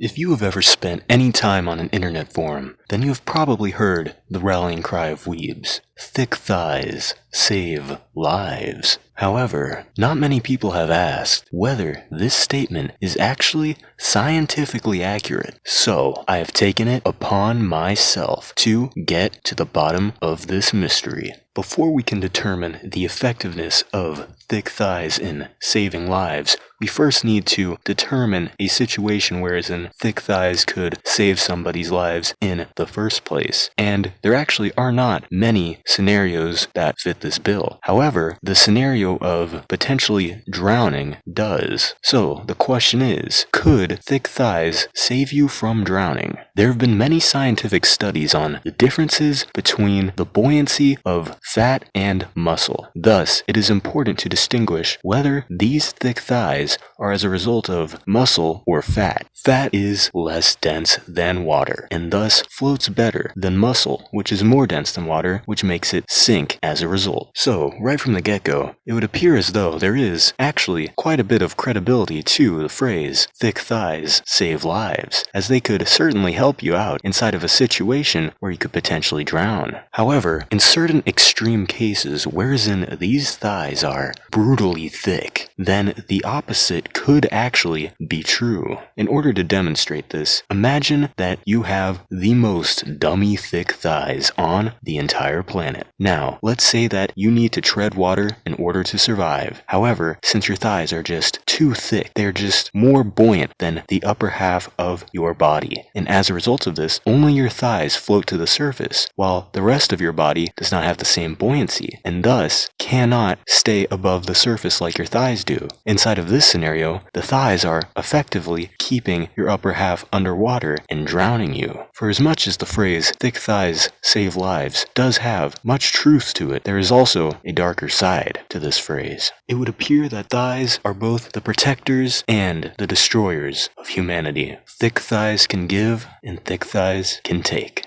If you have ever spent any time on an internet forum, then you have probably heard the rallying cry of weebs: "Thick thighs save lives." However, not many people have asked whether this statement is actually scientifically accurate. So, I have taken it upon myself to get to the bottom of this mystery. Before we can determine the effectiveness of thick thighs in saving lives, we first need to determine a situation wherein thick thighs could save somebody's lives in the first place. And there actually are not many scenarios that fit this bill. However, the scenario of potentially drowning does. So the question is, could thick thighs save you from drowning? There have been many scientific studies on the differences between the buoyancy of fat and muscle. Thus, it is important to distinguish whether these thick thighs are as a result of muscle or fat. Fat is less dense than water, and thus floats better than muscle, which is more dense than water, which makes it sink as a result. So, right from the get-go, it would appear as though there is actually quite a bit of credibility to the phrase, "thick thighs save lives," as they could certainly help you out inside of a situation where you could potentially drown. However, in certain extreme cases, wherein these thighs are brutally thick, then the opposite could actually be true. In order to demonstrate this, imagine that you have the most dummy thick thighs on the entire planet. Now, let's say that you need to tread water in order to survive. However, since your thighs are just too thick, they're just more buoyant than the upper half of your body. And as a result of this, only your thighs float to the surface, while the rest of your body does not have the same buoyancy, and thus cannot stay above the surface like your thighs do. Inside of this scenario, the thighs are effectively keeping your upper half underwater and drowning you. For as much as the phrase "thick thighs save lives" does have much truth to it, there is also a darker side to this phrase. It would appear that thighs are both the protectors and the destroyers of humanity. Thick thighs can give, and thick thighs can take.